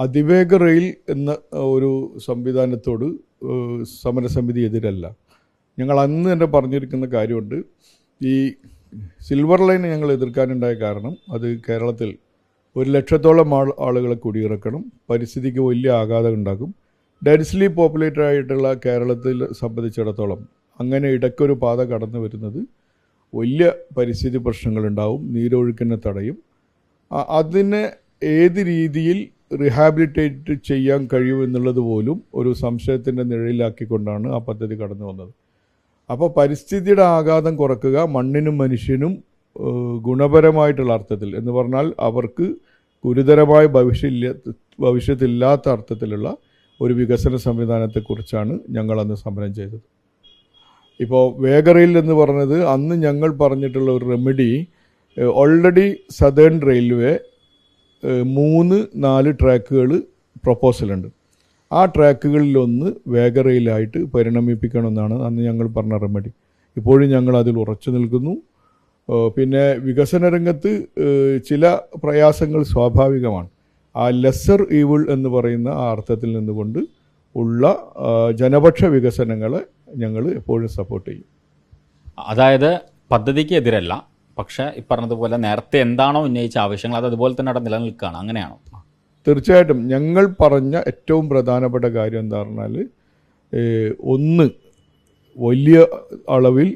അതിവേഗ റെയിൽ എന്ന ഒരു സംവിധാനത്തോട് സമരസമിതി എതിരല്ല. ഞങ്ങൾ അന്ന് തന്നെ പറഞ്ഞിരിക്കുന്ന കാര്യമുണ്ട്. ഈ സിൽവർ ലൈൻ ഞങ്ങൾ എതിർക്കാനുണ്ടായ കാരണം അത് കേരളത്തിൽ 100,000-ഓളം ആളുകളെ കുടിയിറക്കണം, പരിസ്ഥിതിക്ക് വലിയ ആഘാതം ഉണ്ടാക്കും. ഡെൻസ്ലി പോപ്പുലേറ്റഡ് ആയിട്ടുള്ള കേരളത്തിൽ സംബന്ധിച്ചിടത്തോളം അങ്ങനെ ഇടയ്ക്കൊരു പാത കടന്നു വരുന്നത് വലിയ പരിസ്ഥിതി പ്രശ്നങ്ങളുണ്ടാവും, നീരൊഴുക്കിനെ തടയും. അതിനെ ഏത് രീതിയിൽ റിഹാബിലിറ്റേറ്റ് ചെയ്യാൻ കഴിയുമെന്നുള്ളത് പോലും ഒരു സംശയത്തിൻ്റെ നിഴലിലാക്കിക്കൊണ്ടാണ് ആ പദ്ധതി കടന്നു വന്നത്. അപ്പോൾ പരിസ്ഥിതിയുടെ ആഘാതം കുറയ്ക്കുക, മണ്ണിനും മനുഷ്യനും ഗുണപരമായിട്ടുള്ള അർത്ഥത്തിൽ എന്ന് പറഞ്ഞാൽ അവർക്ക് ഗുരുതരമായ ഭവിഷ്യത്തില്ലാത്ത അർത്ഥത്തിലുള്ള ഒരു വികസന സംവിധാനത്തെക്കുറിച്ചാണ് ഞങ്ങളന്ന് സമരം ചെയ്തത്. ഇപ്പോൾ വേഗറയിൽ എന്ന് പറഞ്ഞത് അന്ന് ഞങ്ങൾ പറഞ്ഞിട്ടുള്ള ഒരു റെമഡി, ഓൾറെഡി സദേൺ റെയിൽവേ 3-4 ട്രാക്കുകൾ പ്രൊപ്പോസലുണ്ട്. ആ ട്രാക്കുകളിലൊന്ന് വേഗറയിലായിട്ട് പരിണമിപ്പിക്കണമെന്നാണ് അന്ന് ഞങ്ങൾ പറഞ്ഞ റെമഡി. ഇപ്പോഴും ഞങ്ങൾ അതിൽ ഉറച്ചു നിൽക്കുന്നു. പിന്നെ വികസന രംഗത്ത് ചില പ്രയാസങ്ങൾ സ്വാഭാവികമാണ്. ആ ലെസ്സർ ഈവിൾ എന്ന് പറയുന്ന ആ അർത്ഥത്തിൽ നിന്നുകൊണ്ട് ഉള്ള ജനപക്ഷ വികസനങ്ങളെ ഞങ്ങൾ എപ്പോഴും സപ്പോർട്ട് ചെയ്യും. അതായത് പദ്ധതിക്ക് എതിരല്ല, പക്ഷേ ഈ പറഞ്ഞതുപോലെ നേരത്തെ എന്താണോ ഉന്നയിച്ച ആവശ്യങ്ങൾ അത് അതുപോലെ തന്നെ അവിടെ നിലനിൽക്കുകയാണ്, അങ്ങനെയാണോ? തീർച്ചയായിട്ടും. ഞങ്ങൾ പറഞ്ഞ ഏറ്റവും പ്രധാനപ്പെട്ട കാര്യം എന്താ പറഞ്ഞാൽ, ഒന്ന് വലിയ അളവിൽ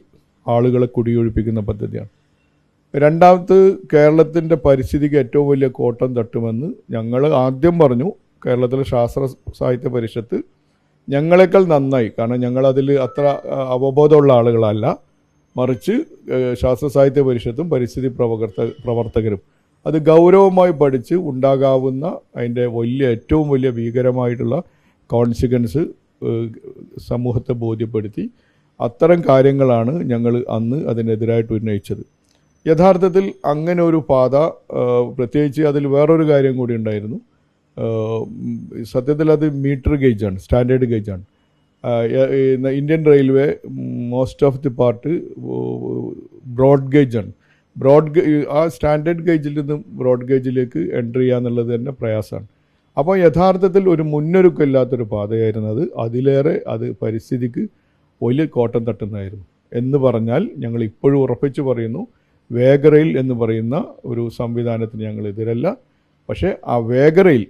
ആളുകളെ കുടിയൊഴിപ്പിക്കുന്ന പദ്ധതിയാണ്. രണ്ടാമത് കേരളത്തിൻ്റെ പരിസ്ഥിതിക്ക് ഏറ്റവും വലിയ കോട്ടം തട്ടുമെന്ന് ഞങ്ങൾ ആദ്യം പറഞ്ഞു. കേരളത്തിലെ ശാസ്ത്ര സാഹിത്യ പരിഷത്ത് ഞങ്ങളെക്കാൾ നന്നായി, കാരണം ഞങ്ങളതിൽ അത്ര അവബോധമുള്ള ആളുകളല്ല, മറിച്ച് ശാസ്ത്ര സാഹിത്യ പരിഷത്തും പരിസ്ഥിതി പ്രവർത്തകരും അത് ഗൗരവമായി പഠിച്ച് ഉണ്ടാകാവുന്ന അതിൻ്റെ ഏറ്റവും വലിയ ഭീകരമായിട്ടുള്ള കോൺസിക്വൻസ് സമൂഹത്തെ ബോധ്യപ്പെടുത്തി. അത്തരം കാര്യങ്ങളാണ് ഞങ്ങൾ അന്ന് അതിനെതിരായിട്ട് ഉന്നയിച്ചത്. യഥാർത്ഥത്തിൽ അങ്ങനെ ഒരു പാത, പ്രത്യേകിച്ച് അതിൽ വേറൊരു കാര്യം കൂടി ഉണ്ടായിരുന്നു. സത്യത്തിൽ അത് മീറ്റർ ഗേജാണ്, സ്റ്റാൻഡേർഡ് ഗേജാണ്. Indian railway most of the part broad ഗേജാണ്. ആ സ്റ്റാൻഡേർഡ് ഗേജിൽ നിന്നും ബ്രോഡ് ഗേജിലേക്ക് എൻ്റർ ചെയ്യുക എന്നുള്ളത് തന്നെ പ്രയാസമാണ്. അപ്പോൾ യഥാർത്ഥത്തിൽ ഒരു മുന്നൊരുക്കമില്ലാത്തൊരു പാതയായിരുന്നത്. അതിലേറെ അത് പരിസ്ഥിതിക്ക് വലിയ കോട്ടം തട്ടുന്നതായിരുന്നു. എന്ന് പറഞ്ഞാൽ ഞങ്ങൾ ഇപ്പോഴും ഉറപ്പിച്ച് പറയുന്നു, വേഗറയിൽ എന്ന് പറയുന്ന ഒരു സംവിധാനത്തിന് ഞങ്ങൾ എതിരല്ല. പക്ഷേ ആ വേഗറയിൽ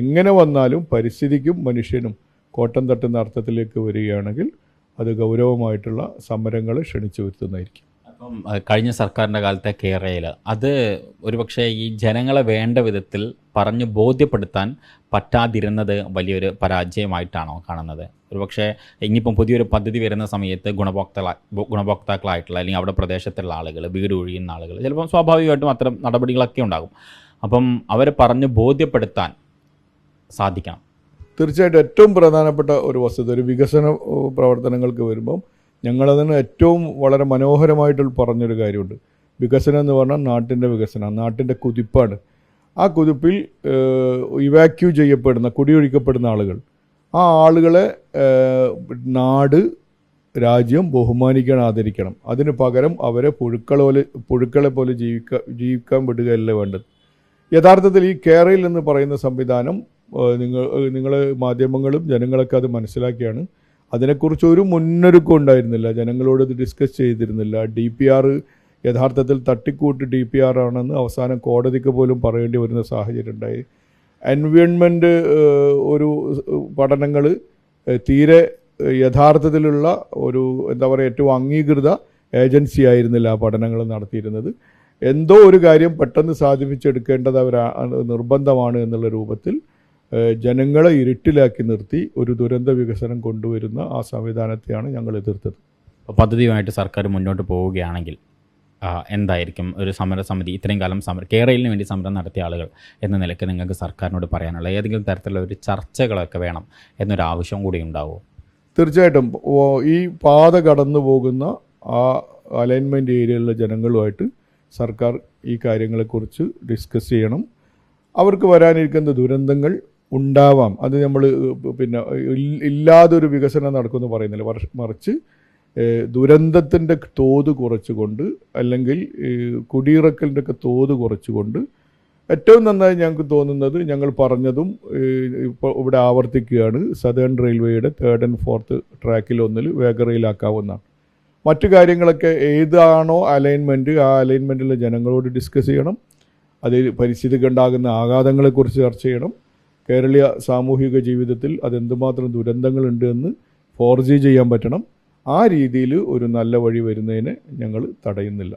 എങ്ങനെ വന്നാലും പരിസ്ഥിതിക്കും മനുഷ്യനും കോട്ടം തട്ടുന്ന അർത്ഥത്തിലേക്ക് വരികയാണെങ്കിൽ അത് ഗൗരവമായിട്ടുള്ള സമരങ്ങളെ ക്ഷണിച്ചു വരുത്തുന്നതായിരിക്കും. അപ്പം കഴിഞ്ഞ സർക്കാരിൻ്റെ കാലത്തെ കേരളയിൽ അത് ഒരുപക്ഷെ ഈ ജനങ്ങളെ വേണ്ട വിധത്തിൽ പറഞ്ഞു ബോധ്യപ്പെടുത്താൻ പറ്റാതിരുന്നത് വലിയൊരു പരാജയമായിട്ടാണോ കാണുന്നത്? ഒരുപക്ഷെ ഇനിയിപ്പം പുതിയൊരു പദ്ധതി വരുന്ന സമയത്ത് ഗുണഭോക്താക്കളായിട്ടുള്ള അല്ലെങ്കിൽ അവിടെ പ്രദേശത്തുള്ള ആളുകൾ, വീട് ഒഴിയുന്ന ആളുകൾ ചിലപ്പം സ്വാഭാവികമായിട്ടും അത്തരം നടപടികളൊക്കെ ഉണ്ടാകും. അപ്പം അവരെ പറഞ്ഞ് ബോധ്യപ്പെടുത്താൻ സാധിക്കണം. തീർച്ചയായിട്ടും ഏറ്റവും പ്രധാനപ്പെട്ട ഒരു വസ്തുത, ഒരു വികസന പ്രവർത്തനങ്ങൾക്ക് വരുമ്പം ഞങ്ങളതിന് ഏറ്റവും വളരെ മനോഹരമായിട്ട് പറഞ്ഞൊരു കാര്യമുണ്ട്. വികസനം എന്ന് പറഞ്ഞാൽ നാട്ടിൻ്റെ വികസനം, നാട്ടിൻ്റെ കുതിപ്പാണ്. ആ കുതിപ്പിൽ ഇവാക്യൂ ചെയ്യപ്പെടുന്ന, കുടിയൊഴിക്കപ്പെടുന്ന ആളുകൾ, ആ ആളുകളെ നാട്, രാജ്യം ബഹുമാനിക്കണം, ആദരിക്കണം. അതിന് പകരം അവരെ പുഴുക്കളെ പോലെ ജീവിക്കാൻ വിടുകയല്ല വേണ്ടത്. യഥാർത്ഥത്തിൽ ഈ കേരയിൽ എന്ന് പറയുന്ന സംവിധാനം നിങ്ങൾ മാധ്യമങ്ങളും ജനങ്ങളൊക്കെ അത് മനസ്സിലാക്കിയാണ്. അതിനെക്കുറിച്ച് ഒരു മുന്നൊരുക്കം ഉണ്ടായിരുന്നില്ല, ജനങ്ങളോട് ഇത് ഡിസ്കസ് ചെയ്തിരുന്നില്ല. DPR യഥാർത്ഥത്തിൽ തട്ടിക്കൂട്ട് DPR ആണെന്ന് അവസാനം കോടതിക്ക് പോലും പറയേണ്ടി വരുന്ന സാഹചര്യം ഉണ്ടായി. എൻവയോൺമെൻറ്റ് ഒരു പഠനങ്ങൾ തീരെ യഥാർത്ഥത്തിലുള്ള ഒരു ഏറ്റവും അംഗീകൃത ഏജൻസി ആയിരുന്നില്ല ആ പഠനങ്ങൾ നടത്തിയിരുന്നത്. എന്തോ ഒരു കാര്യം പെട്ടെന്ന് സാധിപ്പിച്ചെടുക്കേണ്ടത് നിർബന്ധമാണ് എന്നുള്ള രൂപത്തിൽ ജനങ്ങളെ ഇരുട്ടിലാക്കി നിർത്തി ഒരു ദുരന്ത വികസനം കൊണ്ടുവരുന്ന ആ സംവിധാനത്തെയാണ് ഞങ്ങൾ എതിർത്തത്. പദ്ധതിയുമായിട്ട് സർക്കാർ മുന്നോട്ട് പോവുകയാണെങ്കിൽ എന്തായിരിക്കും ഒരു സമരസമിതി, ഇത്രയും കാലം കേരളത്തിന് വേണ്ടി സമരം നടത്തിയ ആളുകൾ എന്ന നിലയ്ക്ക് നിങ്ങൾക്ക് സർക്കാരിനോട് പറയാനുള്ള ഏതെങ്കിലും തരത്തിലുള്ള ഒരു ചർച്ചകളൊക്കെ വേണം എന്നൊരു ആവശ്യം കൂടി ഉണ്ടാവുമോ? തീർച്ചയായിട്ടും. ഈ പാത കടന്നു പോകുന്ന ആ അലൈൻമെൻറ്റ് ഏരിയയിലുള്ള ജനങ്ങളുമായിട്ട് സർക്കാർ ഈ കാര്യങ്ങളെക്കുറിച്ച് ഡിസ്കസ് ചെയ്യണം. അവർക്ക് വരാനിരിക്കുന്ന ദുരന്തങ്ങൾ ഉണ്ടാവാം, അത് നമ്മൾ ഇല്ലാതൊരു വികസനം നടക്കുമെന്ന് പറയുന്നില്ല, മറിച്ച് ദുരന്തത്തിൻ്റെ തോത് കുറച്ചുകൊണ്ട് അല്ലെങ്കിൽ കുടിയിറക്കലിൻ്റെ ഒക്കെ തോത് കുറച്ചുകൊണ്ട് ഏറ്റവും നന്നായി ഞങ്ങൾക്ക് തോന്നുന്നത് ഞങ്ങൾ പറഞ്ഞതും ഇപ്പോൾ ഇവിടെ ആവർത്തിക്കുകയാണ്, സദേൺ റെയിൽവേയുടെ 3rd and 4th ട്രാക്കിൽ ഒന്നിൽ വേഗറയിലാക്കാവുന്നതാണ്. മറ്റു കാര്യങ്ങളൊക്കെ ഏതാണോ അലൈൻമെൻറ്റ്, ആ അലൈൻമെൻറ്റിലെ ജനങ്ങളോട് ഡിസ്കസ് ചെയ്യണം. അത് പരിസ്ഥിതിക്കുണ്ടാകുന്ന ആഘാതങ്ങളെക്കുറിച്ച് ചർച്ച ചെയ്യണം. കേരളീയ സാമൂഹിക ജീവിതത്തിൽ അതെന്തുമാത്രം ദുരന്തങ്ങളുണ്ട് എന്ന് ഫോർജി ചെയ്യാൻ പറ്റണം. ആ രീതിയിൽ ഒരു നല്ല വഴി വരുന്നതിന് ഞങ്ങൾ തടയുന്നില്ല.